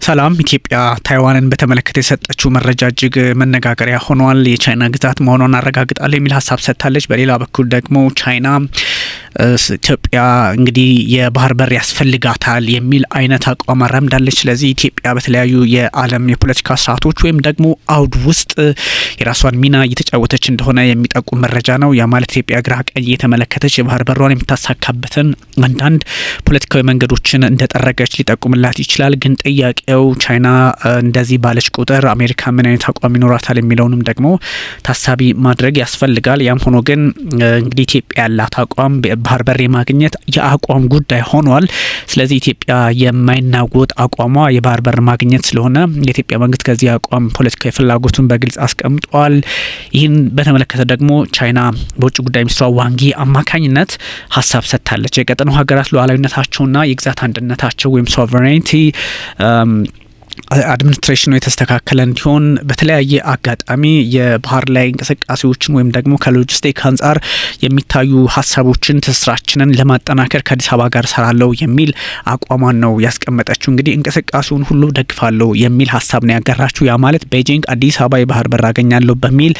ሰላም ኢትዮጵያ ታይዋንን በተመለከተ የሰጠችው መረጃ እጅግ መነጋገሪያ ሆኗል። የቻይና ግዛት መሆኗን አረጋግጣለች የሚል ሀሳብ ሰጥታለች። በሌላ በኩል ደግሞ ቻይና ኢትዮጵያ እንግዲህ የባህር በር ያስፈልጋታል የሚል አይነት አቋም አራምዳለች። ስለዚህ ኢትዮጵያ በተለያዩ የዓለም የፖለቲካ ስርዓቶች ወይም ደግሞ አውድ ውስጥ የራሷን ሚና እየተጫወተች እንደሆነ የሚጠቁም መረጃ ነው። ያ ማለት ኢትዮጵያ ግራ ቀኝ እየተመለከተች የባህር በሯን የምታሳካበትን አንዳንድ ፖለቲካዊ መንገዶችን እንደጠረገች ሊጠቁምላት ይችላል። ግን ጥያቄው ቻይና እንደዚህ ባለች ቁጥር አሜሪካ ምን አይነት አቋም ይኖራታል የሚለውንም ደግሞ ታሳቢ ማድረግ ያስፈልጋል። ያም ሆኖ ግን እንግዲህ ኢትዮጵያ ያላት አቋም ባህር በር የማግኘት የአቋም ጉዳይ ሆኗል። ስለዚህ ኢትዮጵያ የማይናወጥ አቋሟ የባህር በር ማግኘት ስለሆነ የኢትዮጵያ መንግስት ከዚህ አቋም ፖለቲካዊ ፍላጎቱን በግልጽ አስቀምጧል። ይህን በተመለከተ ደግሞ ቻይና በውጭ ጉዳይ ሚኒስትሯ ዋንጊ አማካኝነት ሀሳብ ሰጥታለች። የቀጠናው ሀገራት ሉዓላዊነታቸውና የግዛት አንድነታቸው ወይም ሶቨሬንቲ አድሚኒስትሬሽኑ የተስተካከለ እንዲሆን በተለያየ አጋጣሚ የባህር ላይ እንቅስቃሴዎችን ወይም ደግሞ ከሎጂስቲክ አንጻር የሚታዩ ሀሳቦችን ትስስራችንን ለማጠናከር ከአዲስ አበባ ጋር ሰራለው የሚል አቋሟን ነው ያስቀመጠችው። እንግዲህ እንቅስቃሴውን ሁሉ ደግፋለሁ የሚል ሀሳብ ነው ያጋራችው። ያ ማለት ቤጂንግ አዲስ አበባ የባህር በር አገኛለሁ በሚል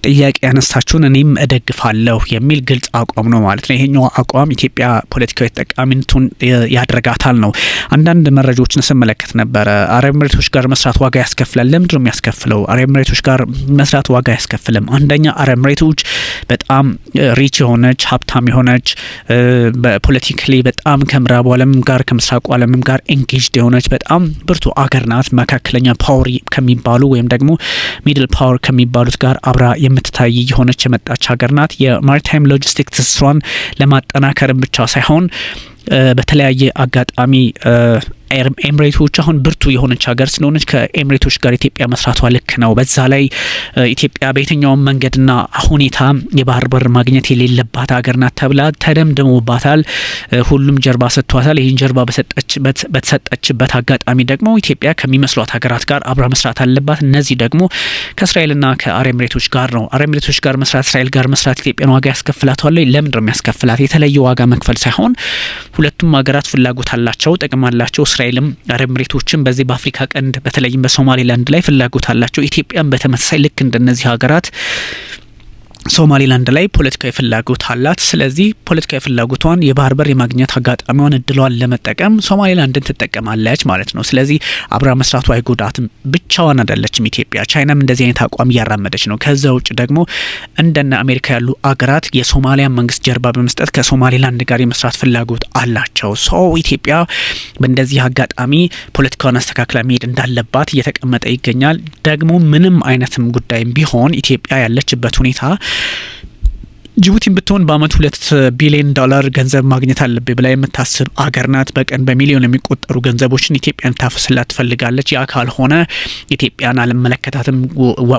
ጥያቄ ያነሳችውን እኔም እደግፋለሁ የሚል ግልጽ አቋም ነው ማለት ነው። ይሄኛው አቋም ኢትዮጵያ ፖለቲካዊ ተጠቃሚነቱን ያደርጋታል ነው። አንዳንድ መረጃዎችን ስመለከት ነበረ። አረብ ኤምሬቶች ጋር መስራት ዋጋ ያስከፍላል። ለምንድነው የሚያስከፍለው? አረብ ኤምሬቶች ጋር መስራት ዋጋ ያስከፍልም። አንደኛ አረብ ኤምሬቶች በጣም ሪች የሆነች ሀብታም የሆነች በፖለቲካሊ በጣም ከምዕራቡ ዓለም ጋር ከምስራቁ ዓለም ጋር ኤንጌጅድ የሆነች በጣም ብርቱ አገር ናት። መካከለኛ ፓወር ከሚባሉ ወይም ደግሞ ሚድል ፓወር ከሚባሉት ጋር አብራ የምትታይ የሆነች የመጣች ሀገር ናት። የማሪታይም ሎጂስቲክ ትስስሯን ለማጠናከር ብቻ ሳይሆን በተለያየ አጋጣሚ ኤምሬቶች አሁን ብርቱ የሆነች ሀገር ስለሆነች ከኤምሬቶች ጋር ኢትዮጵያ መስራቷ ልክ ነው። በዛ ላይ ኢትዮጵያ በየትኛውም መንገድና ሁኔታ የባህር በር ማግኘት የሌለባት ሀገር ናት ተብላ ተደምድሞባታል። ሁሉም ጀርባ ሰጥቷታል። ይህን ጀርባ በተሰጠችበት አጋጣሚ ደግሞ ኢትዮጵያ ከሚመስሏት ሀገራት ጋር አብራ መስራት አለባት። እነዚህ ደግሞ ከእስራኤልና ከአረብ ኤምሬቶች ጋር ነው። አረብ ኤምሬቶች ጋር መስራት፣ እስራኤል ጋር መስራት ኢትዮጵያን ዋጋ ያስከፍላታል። ለምንድን ነው የሚያስከፍላት? የተለየ ዋጋ መክፈል ሳይሆን ሁለቱም ሀገራት ፍላጎት አላቸው፣ ጥቅም አላቸው። እስራኤልም አረብ ኤምሬቶችም በዚህ በአፍሪካ ቀንድ በተለይም በሶማሌላንድ ላይ ፍላጎት አላቸው። ኢትዮጵያም በተመሳሳይ ልክ እንደነዚህ ሀገራት ሶማሌላንድ ላይ ፖለቲካዊ ፍላጎት አላት። ስለዚህ ፖለቲካዊ ፍላጎቷን የባህር በር የማግኘት አጋጣሚዋን እድሏን ለመጠቀም ሶማሌላንድን ትጠቀማለች ማለት ነው። ስለዚህ አብራ መስራቱ አይጎዳትም። ብቻዋን አይደለችም ኢትዮጵያ። ቻይናም እንደዚህ አይነት አቋም እያራመደች ነው። ከዛ ውጭ ደግሞ እንደነ አሜሪካ ያሉ አገራት የሶማሊያ መንግስት ጀርባ በመስጠት ከሶማሌላንድ ጋር የመስራት ፍላጎት አላቸው። ኢትዮጵያ በእንደዚህ አጋጣሚ ፖለቲካውን አስተካክላ መሄድ እንዳለባት እየተቀመጠ ይገኛል። ደግሞ ምንም አይነትም ጉዳይም ቢሆን ኢትዮጵያ ያለችበት ሁኔታ ጅቡቲን ብትሆን በአመት $2 ቢሊዮን ገንዘብ ማግኘት አለብኝ ብላ የምታስብ አገር ናት። በቀን በሚሊዮን የሚቆጠሩ ገንዘቦችን ኢትዮጵያን ታፈስላት ትፈልጋለች። ያ ካልሆነ ኢትዮጵያን አልመለከታትም፣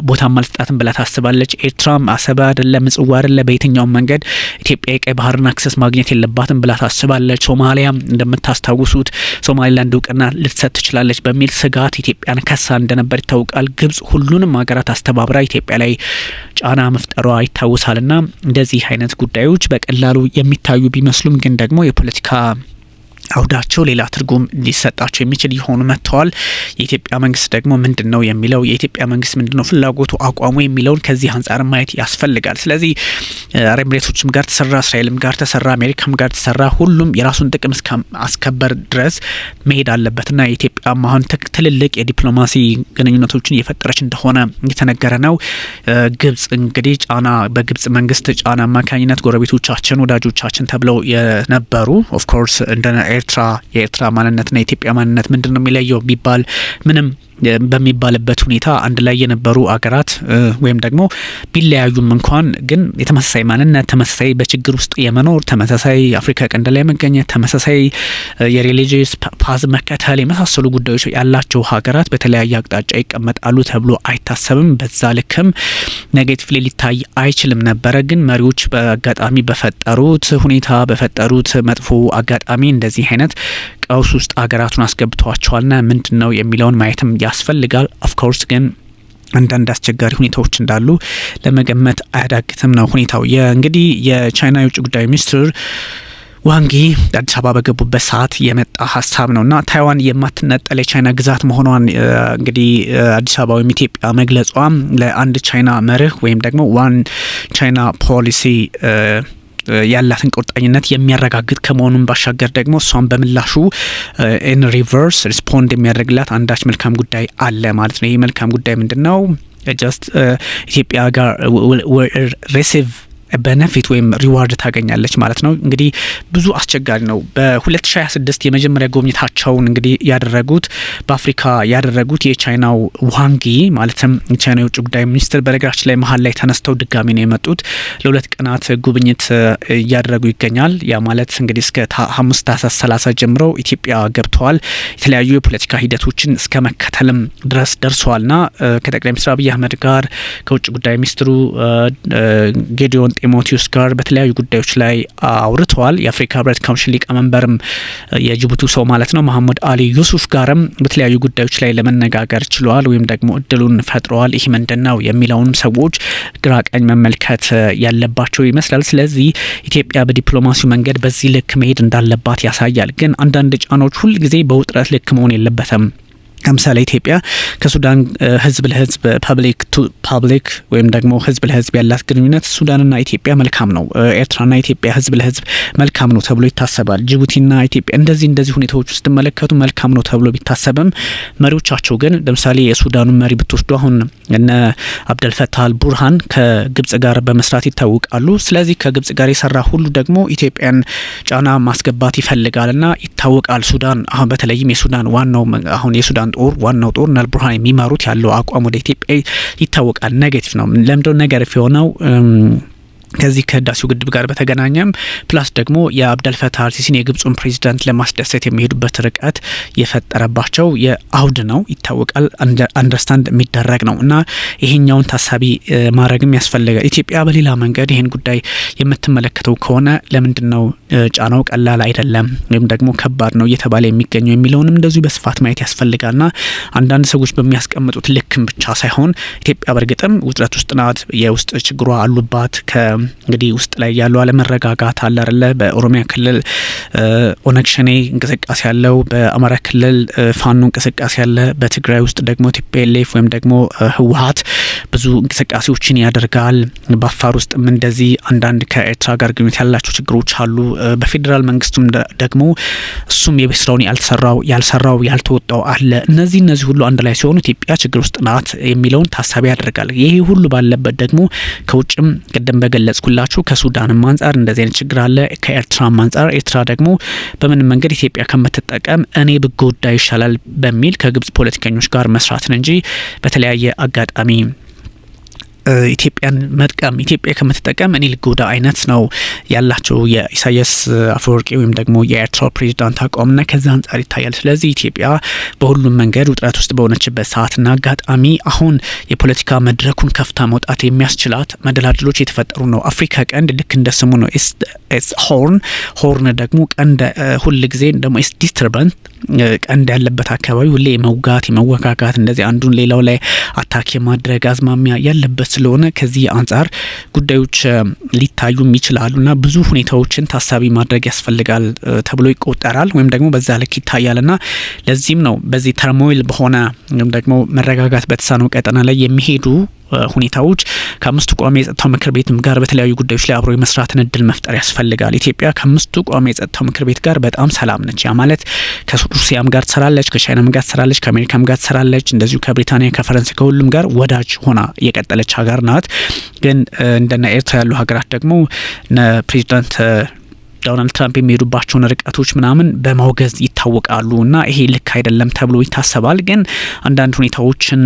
ቦታም አልሰጣትም ብላ ታስባለች። ኤርትራም አሰብ አይደለ ምጽዋ አይደለ በየትኛውም መንገድ ኢትዮጵያ የቀይ ባህርን አክሰስ ማግኘት የለባትም ብላ ታስባለች። ሶማሊያም እንደምታስታውሱት ሶማሊላንድ እውቅና ልትሰጥ ትችላለች በሚል ስጋት ኢትዮጵያን ከሳ እንደነበር ይታወቃል። ግብጽ ሁሉንም ሀገራት አስተባብራ ኢትዮጵያ ላይ ጫና መፍጠሯ ይታወሳልና እንደዚህ አይነት ጉዳዮች በቀላሉ የሚታዩ ቢመስሉም ግን ደግሞ የፖለቲካ አውዳቸው ሌላ ትርጉም ሊሰጣቸው የሚችል ይሆኑ መጥተዋል። የኢትዮጵያ መንግስት ደግሞ ምንድነው የሚለው የኢትዮጵያ መንግስት ምንድነው ፍላጎቱ አቋሙ የሚለውን ከዚህ አንጻር ማየት ያስፈልጋል። ስለዚህ አረብ ኤምሬቶችም ጋር ተሰራ፣ እስራኤልም ጋር ተሰራ፣ አሜሪካም ጋር ተሰራ፣ ሁሉም የራሱን ጥቅም አስከበር ድረስ መሄድ አለበትና የኢትዮጵያ አሁን ትልልቅ የዲፕሎማሲ ግንኙነቶችን እየፈጠረች እንደሆነ እየተነገረ ነው። ግብጽ እንግዲህ ጫና በግብጽ መንግስት ጫና አማካኝነት ጎረቤቶቻችን ወዳጆቻችን ተብለው የነበሩ ኦፍ ኮርስ እንደ የኤርትራ ማንነትና የኢትዮጵያ ማንነት ምንድነው የሚለየው ቢባል ምንም በሚባልበት ሁኔታ አንድ ላይ የነበሩ አገራት ወይም ደግሞ ቢለያዩም እንኳን ግን የተመሳሳይ ማንነት፣ ተመሳሳይ በችግር ውስጥ የመኖር፣ ተመሳሳይ አፍሪካ ቀንድ ላይ መገኘት፣ ተመሳሳይ የሪሊጂየስ ፓዝ መከተል የመሳሰሉ ጉዳዮች ያላቸው ሀገራት በተለያየ አቅጣጫ ይቀመጣሉ ተብሎ አይታሰብም። በዛ ልክም ኔጌቲቭሊ ሊታይ አይችልም ነበረ። ግን መሪዎች በአጋጣሚ በፈጠሩት ሁኔታ በፈጠሩት መጥፎ አጋጣሚ እንደዚህ አይነት ቀውስ ውስጥ ሀገራቱን አስገብተዋቸዋልና ምንድነው የሚለውን ማየትም ያስፈልጋል። ኦፍ ኮርስ ግን አንዳንድ አስቸጋሪ ሁኔታዎች እንዳሉ ለመገመት አያዳግትም ነው ሁኔታው። እንግዲህ የቻይና የውጭ ጉዳይ ሚኒስትር ዋንጊ አዲስ አበባ በገቡበት ሰዓት የመጣ ሀሳብ ነውና ታይዋን የማትነጠል የቻይና ግዛት መሆኗን እንግዲህ አዲስ አበባ ወይም ኢትዮጵያ መግለጿ ለአንድ ቻይና መርህ ወይም ደግሞ ዋን ቻይና ፖሊሲ ያላትን ቁርጠኝነት የሚያረጋግጥ ከመሆኑን ባሻገር ደግሞ እሷን በምላሹ ኢን ሪቨርስ ሪስፖንድ የሚያደርግላት አንዳች መልካም ጉዳይ አለ ማለት ነው። ይህ መልካም ጉዳይ ምንድነው? ጀስት ኢትዮጵያ ጋር ሪሲቭ ቤኔፊት ወይም ሪዋርድ ታገኛለች ማለት ነው። እንግዲህ ብዙ አስቸጋሪ ነው። በ2026 የመጀመሪያ ጉብኝታቸውን እንግዲህ ያደረጉት በአፍሪካ ያደረጉት የቻይናው ዋንጊ ማለትም የቻይና የውጭ ጉዳይ ሚኒስትር በነገራችን ላይ መሀል ላይ ተነስተው ድጋሚ ነው የመጡት። ለ2 ቀናት ጉብኝት እያደረጉ ይገኛል። ያ ማለት እንግዲህ እስከ ሐሙስ ታህሳስ 30 ጀምሮ ኢትዮጵያ ገብተዋል። የተለያዩ የፖለቲካ ሂደቶችን እስከ መከተልም ድረስ ደርሰዋልና ከጠቅላይ ሚኒስትር አብይ አህመድ ጋር ከውጭ ጉዳይ ሚኒስትሩ ጌዲዮን ጢሞቴዎስ ጋር በተለያዩ ጉዳዮች ላይ አውርተዋል። የአፍሪካ ህብረት ካውንስል ሊቀመንበርም የጅቡቲው ሰው ማለት ነው መሐመድ አሊ ዩሱፍ ጋርም በተለያዩ ጉዳዮች ላይ ለመነጋገር ችለዋል ወይም ደግሞ እድሉን ፈጥረዋል። ይህ ምንድነው የሚለውን ሰዎች ግራ ቀኝ መመልከት ያለባቸው ይመስላል። ስለዚህ ኢትዮጵያ በዲፕሎማሲው መንገድ በዚህ ልክ መሄድ እንዳለባት ያሳያል። ግን አንዳንድ ጫናዎች ሁል ጊዜ በውጥረት ልክ መሆን የለበትም። ለምሳሌ ኢትዮጵያ ከሱዳን ህዝብ ለህዝብ ፐብሊክ ቱ ፐብሊክ ወይም ደግሞ ህዝብ ለህዝብ ያላት ግንኙነት ሱዳንና ኢትዮጵያ መልካም ነው። ኤርትራና ኢትዮጵያ ህዝብ ለህዝብ መልካም ነው ተብሎ ይታሰባል። ጅቡቲና ኢትዮጵያ እንደዚህ ሁኔታዎች ውስጥ መለከቱ መልካም ነው ተብሎ ቢታሰብም መሪዎቻቸው ግን ለምሳሌ የሱዳኑ መሪ ብትወስዱ አሁን እነ አብደልፈታህ አልቡርሃን ከግብጽ ጋር በመስራት ይታወቃሉ። ስለዚህ ከግብጽ ጋር የሰራ ሁሉ ደግሞ ኢትዮጵያን ጫና ማስገባት ይፈልጋልና ይታወቃል። ሱዳን አሁን በተለይም የሱዳን የሱዳን ዋናው ጦር አልቡርሃን የሚማሩት ያለው አቋም ወደ ኢትዮጵያ ይታወቃል። ኔጌቲቭ ነው። ለምንድነው ኔጌቲቭ የሆነው? ከዚህ ከህዳሴው ግድብ ጋር በተገናኘም ፕላስ ደግሞ የአብደልፈታህ አልሲሲን የግብፁን ፕሬዚዳንት ለማስደሰት የሚሄዱበት ርቀት የፈጠረባቸው የአውድ ነው ይታወቃል። አንደርስታንድ የሚደረግ ነው እና ይሄኛውን ታሳቢ ማድረግም ያስፈልጋል። ኢትዮጵያ በሌላ መንገድ ይሄን ጉዳይ የምትመለከተው ከሆነ ለምንድነው ጫናው ቀላል አይደለም ወይም ደግሞ ከባድ ነው እየተባለ የሚገኘው የሚለውንም እንደዚሁ በስፋት ማየት ያስፈልጋልና አንዳንድ ሰዎች በሚያስቀምጡት ልክም ብቻ ሳይሆን ኢትዮጵያ በእርግጥም ውጥረት ውስጥ ናት። የውስጥ ችግሯ አሉባት። እንግዲህ ውስጥ ላይ ያለው አለመረጋጋት አለ አይደለ? በኦሮሚያ ክልል ኦነግ ሸኔ እንቅስቃሴ ያለው፣ በአማራ ክልል ፋኖ እንቅስቃሴ ያለ፣ በትግራይ ውስጥ ደግሞ ቲፒኤልኤፍ ወይም ደግሞ ህወሓት ብዙ እንቅስቃሴዎችን ያደርጋል። በአፋር ውስጥም እንደዚህ አንዳንድ ከኤርትራ ጋር ግንኙነት ያላቸው ችግሮች አሉ። በፌዴራል መንግስቱም ደግሞ እሱም የቤት ስራውን ያልሰራው ያልተወጣው አለ። እነዚህ ሁሉ አንድ ላይ ሲሆኑ ኢትዮጵያ ችግር ውስጥ ናት የሚለውን ታሳቢ ያደርጋል። ይሄ ሁሉ ባለበት ደግሞ ከውጭም ቀደም በገለጽኩላችሁ ከሱዳንም አንጻር እንደዚህ አይነት ችግር አለ። ከኤርትራም አንጻር ኤርትራ ደግሞ በምን መንገድ ኢትዮጵያ ከምትጠቀም እኔ ብጎዳ ይሻላል በሚል ከግብጽ ፖለቲከኞች ጋር መስራትን እንጂ በተለያየ አጋጣሚ ኢትዮጵያን መጥቀም ኢትዮጵያ ከምትጠቀም እኔ ልጎዳ አይነት ነው ያላቸው የኢሳያስ አፈወርቂ ወይም ደግሞ የኤርትራ ፕሬዚዳንት አቋምና ከዛ አንጻር ይታያል። ስለዚህ ኢትዮጵያ በሁሉም መንገድ ውጥረት ውስጥ በሆነችበት ሰዓትና አጋጣሚ አሁን የፖለቲካ መድረኩን ከፍታ መውጣት የሚያስችላት መደላድሎች የተፈጠሩ ነው። አፍሪካ ቀንድ ልክ እንደ ስሙ ነው። ኢስ ሆርን ደግሞ ቀንድ ሁል ጊዜ ደግሞ ኢስ ዲስተርባንት ቀንድ ያለበት አካባቢ ሁሌ የመወጋጋት እንደዚህ አንዱን ሌላው ላይ አታክ የማድረግ አዝማሚያ ያለበት ስለሆነ ከዚህ አንጻር ጉዳዮች ሊታዩም ይችላሉና ብዙ ሁኔታዎችን ታሳቢ ማድረግ ያስፈልጋል ተብሎ ይቆጠራል ወይም ደግሞ በዛ ልክ ይታያልና ለዚህም ነው በዚህ ተርሞይል በሆነ ወይም ደግሞ መረጋጋት በተሳነው ቀጠና ላይ የሚሄዱ ሁኔታዎች ከአምስቱ ቋሚ የጸጥታው ምክር ቤትም ጋር በተለያዩ ጉዳዮች ላይ አብሮ የመስራትን እድል መፍጠር ያስፈልጋል። ኢትዮጵያ ከአምስቱ ቋሚ የጸጥታው ምክር ቤት ጋር በጣም ሰላም ነች። ያ ማለት ከሩሲያም ጋር ትሰራለች፣ ከቻይናም ጋር ትሰራለች፣ ከአሜሪካም ጋር ትሰራለች፣ እንደዚሁ ከብሪታንያ፣ ከፈረንሳይ ከሁሉም ጋር ወዳጅ ሆና የቀጠለች ሀገር ናት። ግን እንደነ ኤርትራ ያሉ ሀገራት ደግሞ ፕሬዚዳንት ዶናልድ ትራምፕ የሚሄዱባቸውን ርቀቶች ምናምን በማውገዝ ይታወቃሉ እና ይሄ ልክ አይደለም ተብሎ ይታሰባል። ግን አንዳንድ ሁኔታዎችን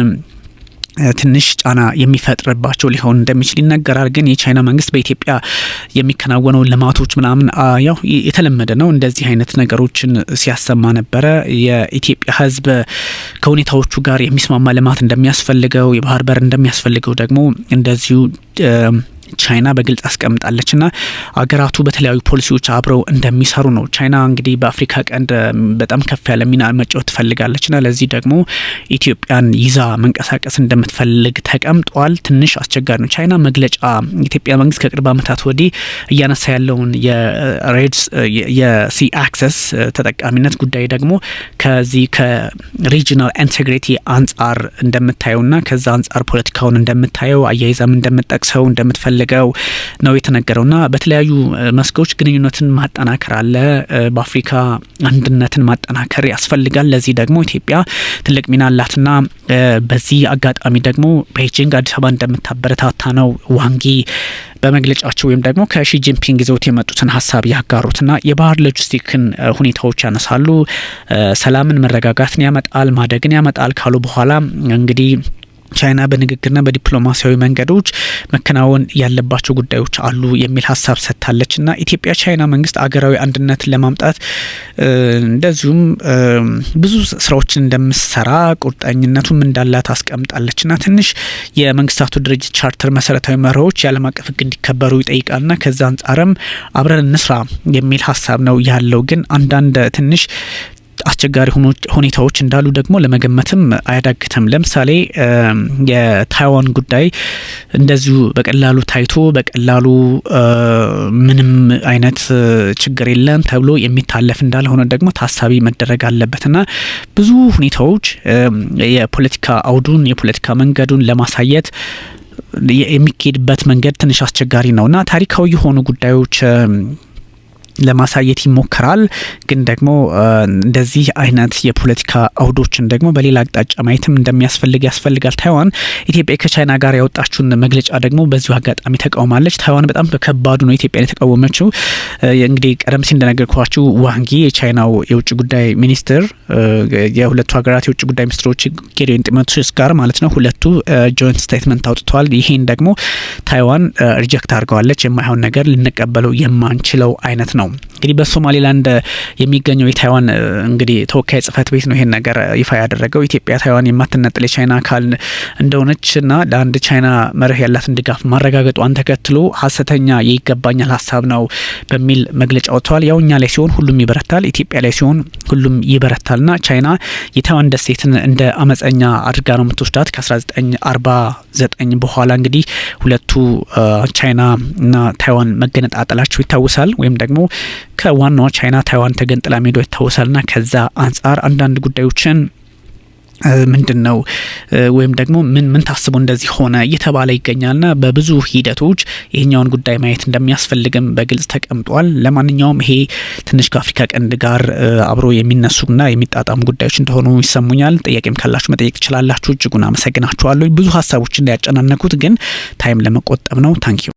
ትንሽ ጫና የሚፈጥርባቸው ሊሆን እንደሚችል ይነገራል። ግን የቻይና መንግስት በኢትዮጵያ የሚከናወነው ልማቶች ምናምን ያው የተለመደ ነው። እንደዚህ አይነት ነገሮችን ሲያሰማ ነበረ። የኢትዮጵያ ሕዝብ ከሁኔታዎቹ ጋር የሚስማማ ልማት እንደሚያስፈልገው፣ የባህር በር እንደሚያስፈልገው ደግሞ እንደዚሁ ቻይና በግልጽ አስቀምጣለችና አገራቱ በተለያዩ ፖሊሲዎች አብረው እንደሚሰሩ ነው። ቻይና እንግዲህ በአፍሪካ ቀንድ በጣም ከፍ ያለ ሚና መጫወት ትፈልጋለችና ለዚህ ደግሞ ኢትዮጵያን ይዛ መንቀሳቀስ እንደምትፈልግ ተቀምጧል። ትንሽ አስቸጋሪ ነው። ቻይና መግለጫ ኢትዮጵያ መንግስት ከቅርብ ዓመታት ወዲህ እያነሳ ያለውን የሲ አክሰስ ተጠቃሚነት ጉዳይ ደግሞ ከዚህ ከሪጂናል ኢንቴግሪቲ አንጻር እንደምታየውና ከዛ አንጻር ፖለቲካውን እንደምታየው አያይዛም እንደምትጠቅሰው እንደምትፈልገው ነው የተነገረውና በተለያዩ መስኮች ግንኙነትን ማጠናከር አለ። በአፍሪካ አንድነትን ማጠናከር ያስፈልጋል። ለዚህ ደግሞ ኢትዮጵያ ትልቅ ሚና አላትና በዚህ አጋጣሚ ደግሞ ቤጂንግ አዲስ አበባ እንደምታበረታታ ነው ዋንጊ በመግለጫቸው ወይም ደግሞ ከሺ ጂንፒንግ ይዘውት የመጡትን ሀሳብ ያጋሩትና የባህር ሎጂስቲክን ሁኔታዎች ያነሳሉ። ሰላምን መረጋጋትን ያመጣል፣ ማደግን ያመጣል ካሉ በኋላ እንግዲህ ቻይና በንግግርና በዲፕሎማሲያዊ መንገዶች መከናወን ያለባቸው ጉዳዮች አሉ የሚል ሀሳብ ሰጥታለችና ኢትዮጵያ ቻይና መንግስት አገራዊ አንድነትን ለማምጣት እንደዚሁም ብዙ ስራዎችን እንደምትሰራ ቁርጠኝነቱም እንዳላት አስቀምጣለችና ትንሽ የመንግስታቱ ድርጅት ቻርተር መሰረታዊ መርሆች የዓለም አቀፍ ሕግ እንዲከበሩ ይጠይቃልና ከዛ አንጻርም አብረን እንስራ የሚል ሀሳብ ነው ያለው። ግን አንዳንድ ትንሽ አስቸጋሪ ሁኔታዎች እንዳሉ ደግሞ ለመገመትም አያዳግትም። ለምሳሌ የታይዋን ጉዳይ እንደዚሁ በቀላሉ ታይቶ በቀላሉ ምንም አይነት ችግር የለም ተብሎ የሚታለፍ እንዳልሆነ ደግሞ ታሳቢ መደረግ አለበትና ብዙ ሁኔታዎች የፖለቲካ አውዱን የፖለቲካ መንገዱን ለማሳየት የሚካሄድበት መንገድ ትንሽ አስቸጋሪ ነውና ታሪካዊ የሆኑ ጉዳዮች ለማሳየት ይሞከራል። ግን ደግሞ እንደዚህ አይነት የፖለቲካ አውዶችን ደግሞ በሌላ አቅጣጫ ማየትም ያስፈልጋል። ታይዋን ኢትዮጵያ ከቻይና ጋር ያወጣችውን መግለጫ ደግሞ በዚሁ አጋጣሚ ተቃውማለች። ታይዋን በጣም በከባዱ ነው ኢትዮጵያን የተቃወመችው። እንግዲህ ቀደም ሲል እንደነገርኳችሁ ዋንጊ የቻይናው የውጭ ጉዳይ ሚኒስትር የሁለቱ ሀገራት የውጭ ጉዳይ ሚኒስትሮች ጌዲዮን ጢሞቴዎስ ጋር ማለት ነው ሁለቱ ጆይንት ስቴትመንት አውጥተዋል። ይሄን ደግሞ ታይዋን ሪጀክት አድርገዋለች። የማይሆን ነገር ልንቀበለው የማንችለው አይነት ነው። እንግዲህ በሶማሌላንድ የሚገኘው የታይዋን እንግዲህ ተወካይ ጽህፈት ቤት ነው ይሄን ነገር ይፋ ያደረገው። ኢትዮጵያ ታይዋን የማትነጥል የቻይና አካል እንደሆነችና ለአንድ ቻይና መርህ ያላትን ድጋፍ ማረጋገጧን ተከትሎ ሀሰተኛ የይገባኛል ሀሳብ ነው በሚል መግለጫ ወጥተዋል። ያው እኛ ላይ ሲሆን ሁሉም ይበረታል፣ ኢትዮጵያ ላይ ሲሆን ሁሉም ይበረታልና ቻይና የታይዋን ደሴትን እንደ አመፀኛ አድርጋ ነው የምትወስዳት። ከ1949 በኋላ እንግዲህ ሁለቱ ቻይና እና ታይዋን መገነጣጠላቸው ይታወሳል። ወይም ደግሞ ከዋናዋ ቻይና ታይዋን ተገንጥላ ሜዶ ይታወሳልና ከዛ አንጻር አንዳንድ ጉዳዮችን ምንድነው ወይም ደግሞ ምን ታስቦ እንደዚህ ሆነ እየተባለ ይገኛልና በብዙ ሂደቶች ይሄኛውን ጉዳይ ማየት እንደሚያስፈልግም በግልጽ ተቀምጧል። ለማንኛውም ይሄ ትንሽ ከአፍሪካ ቀንድ ጋር አብሮ የሚነሱና የሚጣጣሙ ጉዳዮች እንደሆኑ ይሰሙኛል። ጥያቄም ካላችሁ መጠየቅ ትችላላችሁ። እጅጉን አመሰግናችኋለሁ። ብዙ ሀሳቦችን ያጨናነኩት ግን ታይም ለመቆጠብ ነው። ታንኪዩ